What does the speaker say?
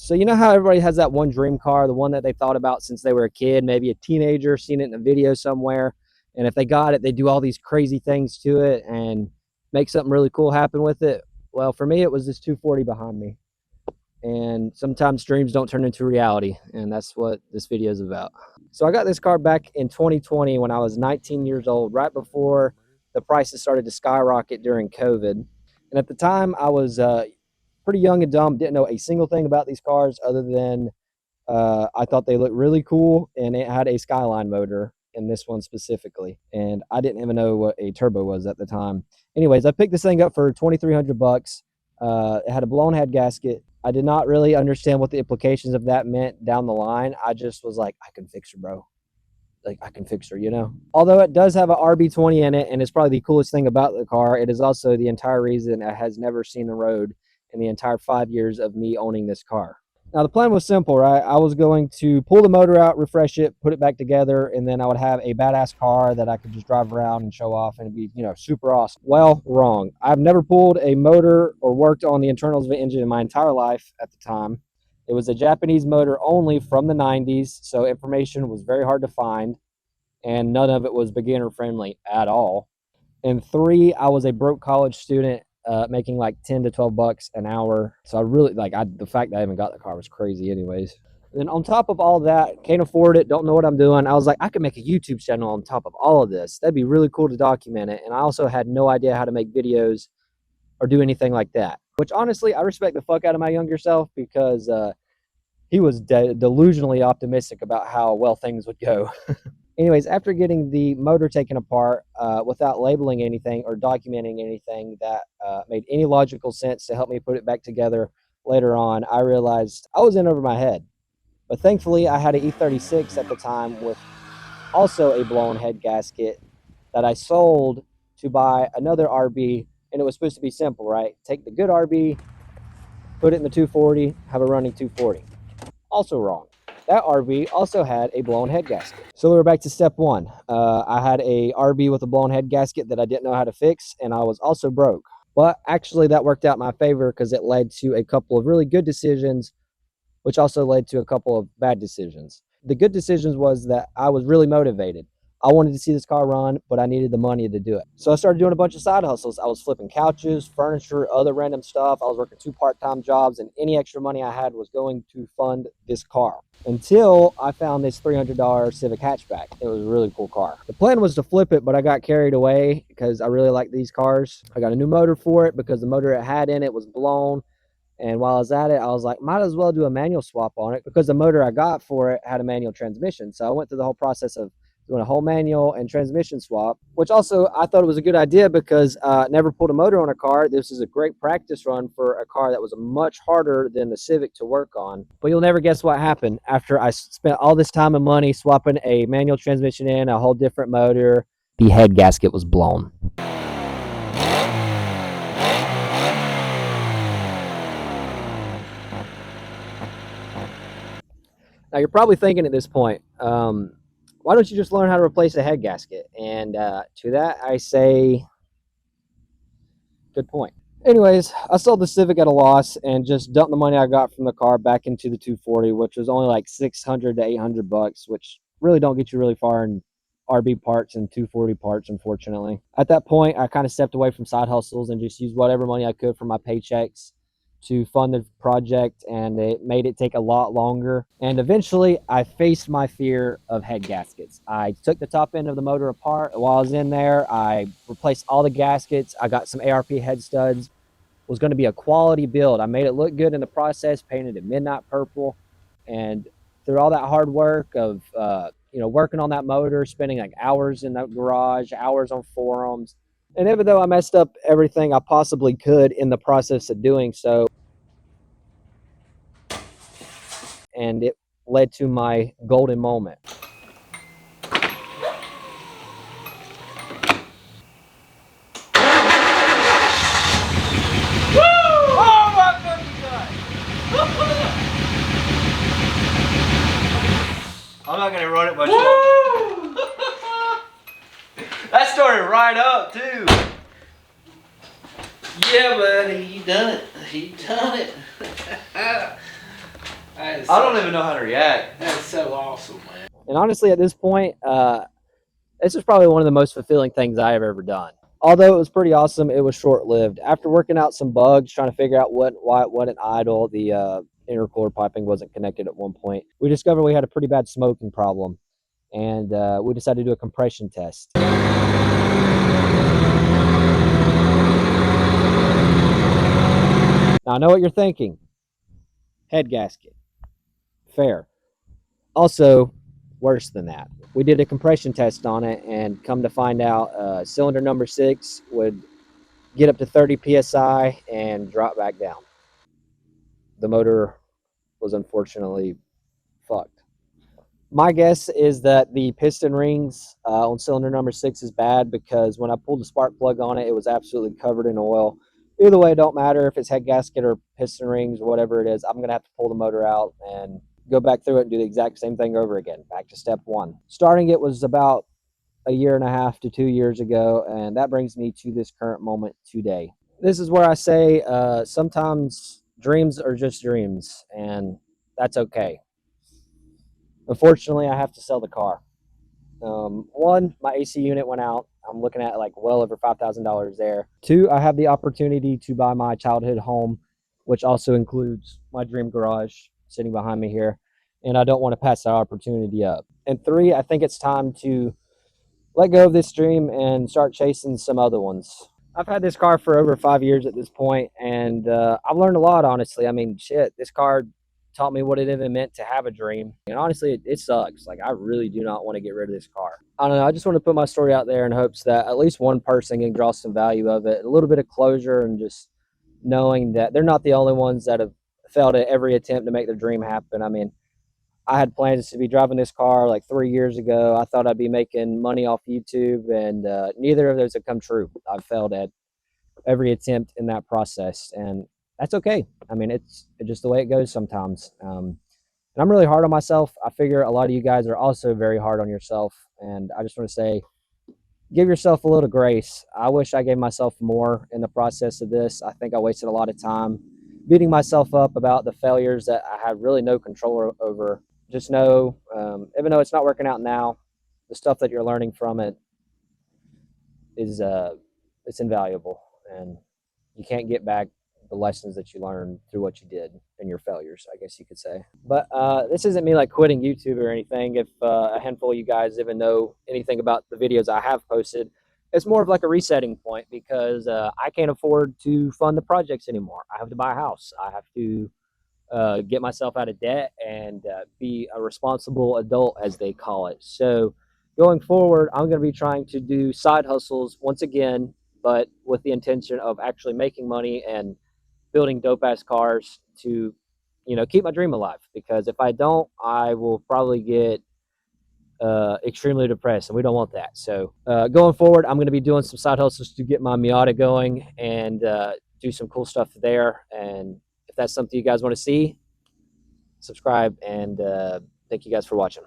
So you know how everybody has that one dream car, the one that they thought about since they were a kid, maybe a teenager, seen it in a video somewhere, and if they got it, they do all these crazy things to it and make something really cool happen with it. Well, for me, it was this 240 behind me. And sometimes dreams don't turn into reality, and that's what this video is about. So I got this car back in 2020 when I was 19 years old, right before the prices started to skyrocket during COVID. And at the time, I was pretty young and dumb, didn't know a single thing about these cars other than I thought they looked really cool, and it had a Skyline motor in this one specifically. And I didn't even know what a turbo was at the time. Anyways, I picked this thing up for 2,300 bucks. It had a blown head gasket. I did not really understand what the implications of that meant down the line. I just was like, I can fix her, bro. Like, I can fix her, you know? Although it does have a RB20 in it, and it's probably the coolest thing about the car, it is also the entire reason it has never seen the road in the entire 5 years of me owning this car. Now, the plan was simple, right? I was going to pull the motor out, refresh it, put it back together, and then I would have a badass car that I could just drive around and show off, and it'd be, you know, super awesome. Well, wrong. I've never pulled a motor or worked on the internals of an engine in my entire life at the time. It was a Japanese motor only from the 90s, so information was very hard to find, and none of it was beginner friendly at all. And three, I was a broke college student making like 10 to 12 bucks an hour. So I really the fact that I even got the car was crazy anyways. And then on top of all that, can't afford it, don't know what I'm doing. I was like, I could make a YouTube channel on top of all of this. That'd be really cool to document it. And I also had no idea how to make videos or do anything like that, which honestly, I respect the fuck out of my younger self because he was delusionally optimistic about how well things would go. Anyways, after getting the motor taken apart without labeling anything or documenting anything that made any logical sense to help me put it back together later on, I realized I was in over my head. But thankfully, I had an E36 at the time with also a blown head gasket that I sold to buy another RB, and it was supposed to be simple, right? Take the good RB, put it in the 240, have a running 240. Also wrong. That RB also had a blown head gasket. So we were back to step one. I had a RB with a blown head gasket that I didn't know how to fix, and I was also broke. But actually that worked out in my favor because it led to a couple of really good decisions, which also led to a couple of bad decisions. The good decisions was that I was really motivated. I wanted to see this car run, but I needed the money to do it. So I started doing a bunch of side hustles. I was flipping couches, furniture, other random stuff. I was working 2 part-time jobs, and any extra money I had was going to fund this car. Until I found this $300 Civic hatchback. It was a really cool car. The plan was to flip it, but I got carried away because I really like these cars. I got a new motor for it because the motor it had in it was blown. And while I was at it, I was like, might as well do a manual swap on it because the motor I got for it had a manual transmission. So I went through the whole process of doing a whole manual and transmission swap, which also I thought it was a good idea because never pulled a motor on a car. This is a great practice run for a car that was much harder than the Civic to work on. But you'll never guess what happened after I spent all this time and money swapping a manual transmission in, a whole different motor. The head gasket was blown. Now you're probably thinking at this point, why don't you just learn how to replace a head gasket? And to that I say, good point. Anyways, I sold the Civic at a loss and just dumped the money I got from the car back into the 240, which was only like 600 to 800 bucks, which really don't get you really far in RB parts and 240 parts, unfortunately. At that point, I kind of stepped away from side hustles and just used whatever money I could from my paychecks to fund the project, and it made it take a lot longer. And eventually I faced my fear of head gaskets. I took the top end of the motor apart. While I was in there, I replaced all the gaskets. I got some ARP head studs. It was going to be a quality build. I made it look good in the process, painted it midnight purple, and through all that hard work of working on that motor, spending like hours in that garage, hours on forums, and even though I messed up everything I possibly could in the process of doing so, and it led to my golden moment. I'm not gonna run it much longer. That started right up too. Yeah, buddy, he done it. He done it. I don't even know how to react. That's so awesome, man. And honestly, at this point, this is probably one of the most fulfilling things I have ever done. Although it was pretty awesome, it was short-lived. After working out some bugs, trying to figure out why it wasn't idle, the intercooler piping wasn't connected at one point, we discovered we had a pretty bad smoking problem, and we decided to do a compression test. Now, I know what you're thinking. Head gasket. Fair. Also, worse than that. We did a compression test on it, and come to find out, cylinder number 6 would get up to 30 psi and drop back down. The motor was unfortunately fucked. My guess is that the piston rings on cylinder number 6 is bad, because when I pulled the spark plug on it, it was absolutely covered in oil. Either way, it don't matter if it's head gasket or piston rings or whatever it is. I'm going to have to pull the motor out and go back through it and do the exact same thing over again, back to step 1. Starting it was about a year and a half to 2 years ago, and that brings me to this current moment today. This is where I say sometimes dreams are just dreams, and that's okay. Unfortunately, I have to sell the car. One, my AC unit went out. I'm looking at like well over $5,000 there. 2, I have the opportunity to buy my childhood home, which also includes my dream garage sitting behind me here, and I don't want to pass that opportunity up. And 3, I think it's time to let go of this dream and start chasing some other ones. I've had this car for over 5 years at this point, and I've learned a lot, honestly. I mean, shit, this car taught me what it even meant to have a dream. And honestly, it sucks. Like, I really do not want to get rid of this car. I don't know. I just want to put my story out there in hopes that at least one person can draw some value of it, a little bit of closure, and just knowing that they're not the only ones that have failed at every attempt to make their dream happen. I mean, I had plans to be driving this car like 3 years ago. I thought I'd be making money off YouTube, and neither of those have come true. I've failed at every attempt in that process, and that's okay. I mean, it's just the way it goes sometimes. And I'm really hard on myself. I figure a lot of you guys are also very hard on yourself, and I just want to say, give yourself a little grace. I wish I gave myself more in the process of this. I think I wasted a lot of time beating myself up about the failures that I had really no control over. Just know, even though it's not working out now, the stuff that you're learning from it is it's invaluable, and you can't get back the lessons that you learned through what you did and your failures, I guess you could say. But this isn't me like quitting YouTube or anything. If a handful of you guys even know anything about the videos I have posted, it's more of like a resetting point, because I can't afford to fund the projects anymore. I have to buy a house. I have to get myself out of debt and be a responsible adult, as they call it. So going forward, I'm going to be trying to do side hustles once again, but with the intention of actually making money and building dope ass cars to, keep my dream alive. Because if I don't, I will probably get extremely depressed, and we don't want that. So going forward, I'm going to be doing some side hustles to get my Miata going, and do some cool stuff there. And if that's something you guys want to see, subscribe, and thank you guys for watching.